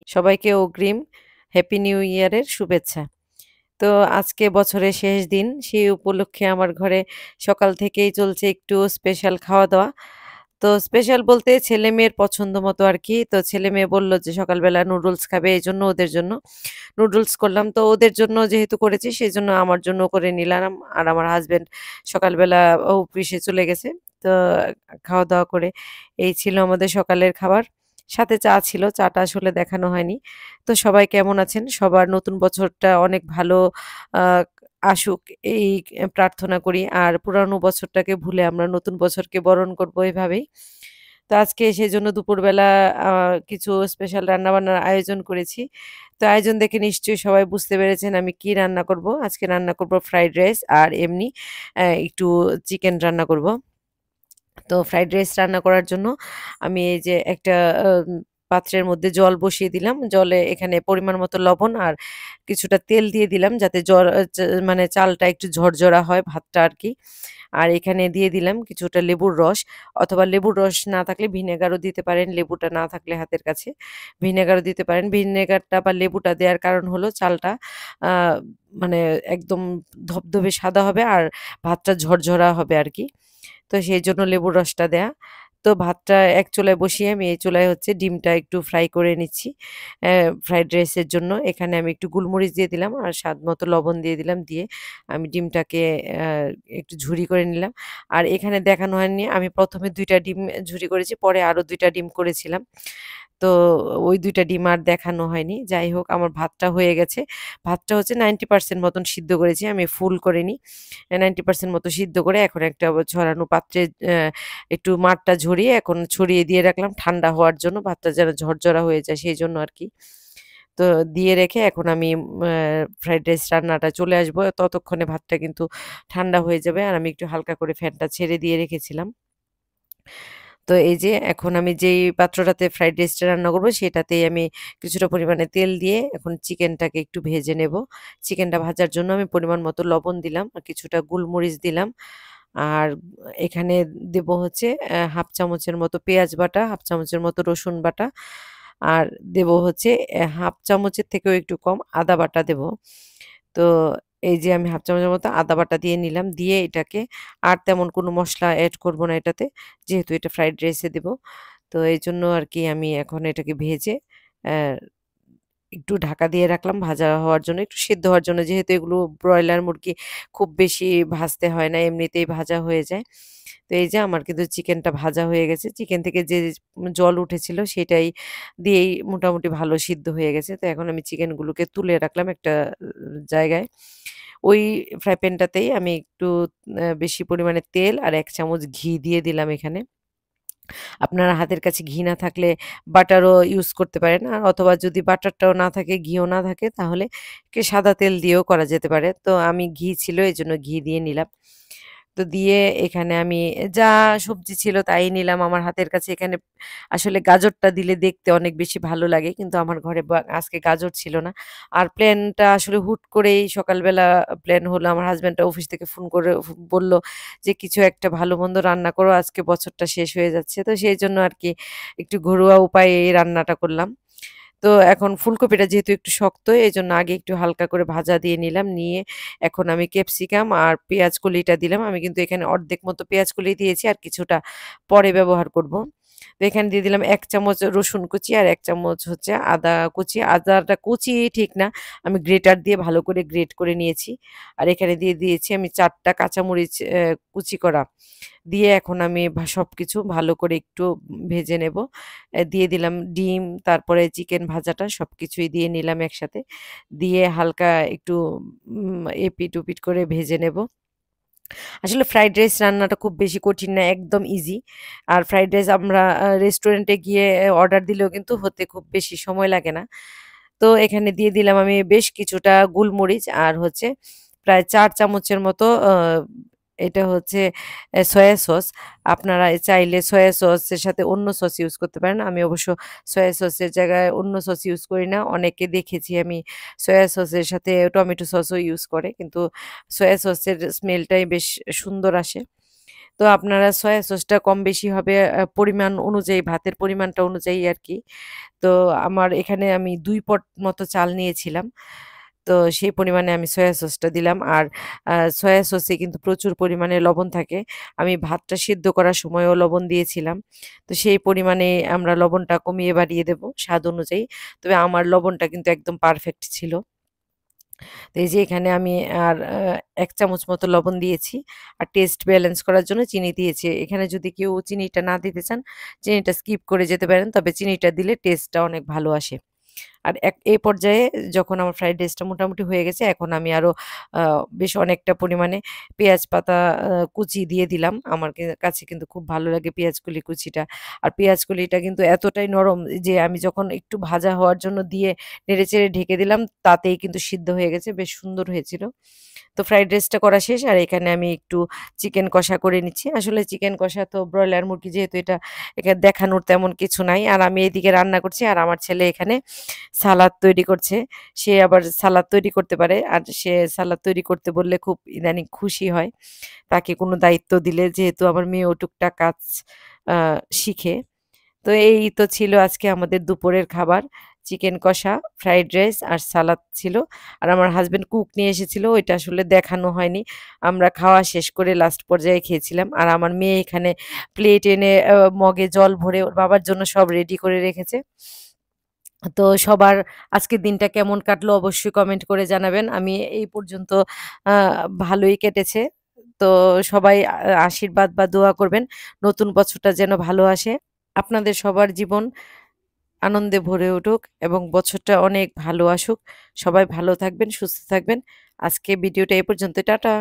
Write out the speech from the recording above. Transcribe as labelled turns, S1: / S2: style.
S1: সবাইকে অগ্রিম happy new ইয়ারের শুভেচ্ছা। তো আজকে বছরের শেষ দিন, সেই উপলক্ষে আমার ঘরে সকাল থেকেই চলছে একটু স্পেশাল খাওয়া-দাওয়া। তো স্পেশাল বলতে ছেলে-মেয়ের পছন্দ মতো আরকি। তো ছেলে-মেয়ে বলল যে সকালবেলা নুডলস খাবে, এজন্য ওদের জন্য নুডলস করলাম। তো ওদের জন্য যেহেতু করেছি সেজন্য আমার জন্য করে নিলাম। আর আমার হাসব্যান্ড সকালবেলা অফিসে চলে গেছে। তো খাওয়া-দাওয়া করে এই ছিল আমাদের সকালের খাবার। সাথে চা ছিল। চাটা আসলে দেখানো হয়নি। তো সবাই কেমন আছেন? সবার নতুন বছরটা অনেক ভালো আ আসুক এই প্রার্থনা করি। আর পুরানো বছরটাকে ভুলে আমরা নতুন বছরকে বরণ করব এভাবেই। তো আজকে সেজন্য দুপুরবেলা আ কিছু স্পেশাল রান্নাবান্নার আয়োজন করেছি। তো আয়োজন দেখে নিশ্চয়ই সবাই বুঝতে পেরেছেন আমি কি রান্না করব। আজকে রান্না করব ফ্রাইড রাইস আর এমনি একটু চিকেন রান্না করব। তো ফ্রাইড রাইস রান্না করার জন্য আমি এই যে একটা পাত্রের মধ্যে জল বসিয়ে দিলাম। জলে এখানে পরিমাণ মতো লবণ আর কিছুটা তেল দিয়ে দিলাম যাতে জল আ চা মানে চালটা একটু ঝরঝরা হয় ভাতটা আরকি। আর এখানে দিয়ে দিলাম কিছুটা লেবুর রস অথবা লেবুর রস না থাকলে ভিনেগারও দিতে পারেন, লেবুটা না থাকলে হাতের কাছে ভিনেগারও দিতে পারেন। ভিনেগারটা বা লেবুটা দেওয়ার কারণ হলো চালটা আ মানে একদম ধবধবে সাদা হবে আর ভাতটা ঝরঝরা হবে আরকি। তো সেইজন্য লেবুর রসটা দেয়া। তো ভাতটা এক চুলায় বসিয়ে আমি এই চুলায় হচ্ছে ডিমটা একটু ফ্রাই করে নিচ্ছি। ফ্রাইড রাইসের জন্য এখানে আমি একটু গোলমরিচ দিয়ে দিলাম আর স্বাদমতো লবণ দিয়ে দিলাম। দিয়ে আমি ডিমটাকে অ্যা একটু ঝুরি করে নিলাম। আর এখানে দেখানো হয়নি আমি ১ম এ ২ টা ডিম ঝুরি করেছি, পরে আরো ২ টা ডিম করেছিলাম। তো ওই ২ টা ডিম আর দেখানো হয়নি। যাই হোক আমার ভাতটা হয়ে গেছে। ভাতটা হচ্ছে 90% মতন সিদ্ধ করেছি। আমি ফুল করিনি। 90% মতো সিদ্ধ করে এখন একটা ছড়ানো পাত্রে একটু মাড়টা ঝরিয়ে এখন ছড়িয়ে দিয়ে রাখলাম ঠান্ডা হওয়ার জন্য। ভাতটা যেন ঝরঝরা হয়ে যায় সেইজন্য আরকি। তো দিয়ে রেখে এখন আমি ফ্রাইড রাইস রান্নাটা চলে আসবো। ততক্ষণে ভাতটা কিন্তু ঠান্ডা হয়ে যাবে। আর আমি একটু হালকা করে ফ্যানটা ছেড়ে দিয়ে রেখেছিলাম। তো এই যে এখন আমি যেই পাত্রটাতে ফ্রাইড রাইসটা রান্না করব সেটাতেই আমি কিছুটা পরিমাণে তেল দিয়ে এখন চিকেনটাকে একটু ভেজে নেব। চিকেনটা ভাজার জন্য আমি পরিমাণ মতো লবণ দিলাম, আর কিছুটা গোলমরিচ দিলাম। আর এখানে দেব হচ্ছে 1/2 চামচের মতো পেঁয়াজ বাটা, 1/2 চামচের মতো রসুন বাটা, আর দেব হচ্ছে 1/2 চামচের থেকেও একটু কম আদা বাটা দেব। তো এই যে আমি 1/2 চামচের মতো আদা বাটা দিয়ে নিলাম। দিয়ে এটাকে আর তেমন কোনো মসলা এড করব না এটাতে। যেহেতু এটা ফ্রাইড রাইসে দেব। তো এইজন্য আরকি আমি এখন এটাকে ভেজে অ্যা একটু ঢাকা দিয়ে রাখলাম ভাজা হওয়ার জন্য, একটু সিদ্ধ হওয়ার জন্য। যেহেতু এগুলো ব্রয়লার মুরগি খুব বেশি ভাজতে হয় না, এমনিতেই ভাজা হয়ে যায়। তো এই যে আমার কিন্তু চিকেনটা ভাজা হয়ে গেছে। চিকেন থেকে যে জল উঠেছিল সেটাই দিয়েই মোটামুটি ভালো সিদ্ধ হয়ে গেছে। তো এখন আমি চিকেনগুলোকে তুলে রাখলাম একটা জায়গায়। ওই ফ্রাই প্যানটাতেই আমি একটু বেশি পরিমাণে তেল আর ১ চামচ ঘি দিয়ে দিলাম এখানে। আপনার হাতের কাছে ঘি না থাকলে বাটারও ইউজ করতে পারেন। আর অথবা যদি বাটারটাও না থাকে, ঘিও না থাকে তাহলে সাদা তেল দিয়েও করা যেতে পারে। তো আমি ঘি ছিল এজন্য ঘি দিয়ে নিলাম। তো দিয়ে এখানে আমি যা সবজি ছিল তাই নিলাম। আমার হাতের কাছে এখানে আসলে গাজরটা দিলে দেখতে অনেক বেশি ভালো লাগে। কিন্তু আমার ঘরে আজকে গাজর ছিল না। আর প্ল্যানটা আসলে হুট করেই সকালবেলা প্ল্যান হলো। আমার হাসব্যান্ডটা অফিস থেকে ফোন করে বলল যে, "কিছু একটা ভালো-মন্দ রান্না করো। আজকে বছরটা শেষ হয়ে যাচ্ছে।" তো সেইজন্য আরকি একটু ঘরোয়া উপায়ে এই রান্নাটা করলাম। তো এখন ফুলকপিটা যেহেতু একটু শক্ত এজন্য আগে একটু হালকা করে ভাজা দিয়ে নিলাম। নিয়ে এখন আমি ক্যাপসিকাম আর পেঁয়াজ কলিটা দিলাম। আমি কিন্তু এখানে অর্ধেক মতো পেঁয়াজ কলি দিয়েছি আর কিছুটা পরে ব্যবহার করব। তো এখানে দিয়ে দিলাম ১ চামচ রসুন কুচি আর ১ চামচ হচ্ছে আদা কুচি। আদাটা কুচি ঠিক না, আমি গ্রেটার দিয়ে ভালো করে গ্রেট করে নিয়েছি। আর এখানে দিয়ে দিয়েছি আমি ৪ টা কাঁচামরিচ কুচি করা। দিয়ে এখন আমি সবকিছু ভালো করে একটু ভেজে নেব। দিয়ে দিলাম ডিম, তারপরে চিকেন ভাজাটা সবকিছুই দিয়ে নিলাম একসাথে। দিয়ে হালকা একটু এপিট-ওপিট করে ভেজে নেব। আসলে ফ্রাইড রাইস রান্নাটা খুব বেশি কঠিন না, একদম ইজি। আর ফ্রাইড রাইস আমরা রেস্টুরেন্টে গিয়ে অর্ডার দিলেও কিন্তু হতে খুব বেশি সময় লাগে না। তো এখানে দিয়ে দিলাম আমি বেশ কিছুটা গোলমরিচ আর হচ্ছে প্রায় ৪ চামচের মতো এটা হচ্ছে সয়া সস। আপনারা চাইলে সয়া সসের সাথে অন্য সস ইউজ করতে পারেন। আমি অবশ্য সয়া সসের জায়গায় অন্য সস ইউজ করি না। অনেকে দেখেছি আমি সয়া সসের সাথে টমেটো সসও ইউজ করে। কিন্তু সয়া সসের স্মেলটাই বেশ সুন্দর আসে। তো আপনারা সয়া সসটা কম বেশি হবে পরিমাণ অনুযায়ী, ভাতের পরিমাণটা অনুযায়ী আরকি। তো আমার এখানে আমি ২ পট মতো চাল নিয়েছিলাম। তো সেই পরিমাণে আমি সয়া সসটা দিলাম। আর সয়া সসে কিন্তু প্রচুর পরিমাণে লবণ থাকে। আমি ভাতটা সিদ্ধ করার সময়ও লবণ দিয়েছিলাম। তো সেই পরিমাণে আমরা লবণটা কমিয়ে বাড়িয়ে দেব স্বাদ অনুযায়ী। তবে আমার লবণটা কিন্তু একদম পারফেক্ট ছিল। তো এই যে এখানে আমি আর ১ চামচ মতো লবণ দিয়েছি। আর টেস্ট ব্যালেন্স করার জন্য চিনি দিয়েছি। এখানে যদি কেউ চিনিটা না দিতে চান, চিনিটা স্কিপ করে যেতে পারেন। তবে চিনিটা দিলে টেস্টটা অনেক ভালো আসে। আর এই পর্যায়ে যখন আমার ফ্রাইড রাইসটা মোটামুটি হয়ে গেছে, এখন আমি আরো আ বেশ অনেকটা পরিমাণে পেঁয়াজ পাতা কুচি দিয়ে দিলাম। আমার কাছে কিন্তু খুব ভালো লাগে পেঁয়াজকলি কুচিটা। আর পেঁয়াজকলিটা কিন্তু এতটাই নরম যে আমি যখন একটু ভাজা হওয়ার জন্য দিয়ে নেড়েচেড়ে ঢেকে দিলাম, তাতেই কিন্তু সিদ্ধ হয়ে গেছে। বেশ সুন্দর হয়েছিল। তো ফ্রাইড রাইসটা করা শেষ। আর এখানে আমি একটু চিকেন কষা করে নিচ্ছি। আসলে চিকেন কষা তো ব্রয়লার মুরগি যেহেতু এটা এখানে দেখানোর তেমন কিছু নাই। আর আমি এদিকে রান্না করছি আর আমার ছেলে এখানে সালাদ তৈরি করছে। সে আবার সালাদ তৈরি করতে পারে। আর সে সালাদ তৈরি করতে বললে খুব ইদানিং খুশি হয়। তাকে কোনো দায়িত্ব দিলে, যেহেতু আমার মেয়েও টুকটাক কাজ আ শিখে। তো এই তো ছিল আজকে আমাদের দুপুরের খাবার। চিকেন কষা, ফ্রাইড রাইস আর সালাদ ছিল। আর আমার হাসব্যান্ড কুক নিয়ে এসেছিল। ওইটা আসলে দেখানো হয়নি। আমরা খাওয়া শেষ করে লাস্ট পর্যায়ে খেয়েছিলাম। আর আমার মেয়ে এখানে প্লেট এনে মগে জল ভরে ওর বাবার জন্য সব রেডি করে রেখেছে। তো সবার আজকের দিনটা কেমন কাটলো অবশ্যই কমেন্ট করে জানাবেন। আমি এই পর্যন্ত আ ভালোই কেটেছে। তো সবাই আশীর্বাদ বা দোয়া করবেন নতুন বছরটা যেন ভালো আসে। আপনাদের সবার জীবন আনন্দে ভরে উঠুক এবং বছরটা অনেক ভালো আসুক। সবাই ভালো থাকবেন, সুস্থ থাকবেন। আজকে ভিডিওটা এ পর্যন্ত। টাটা।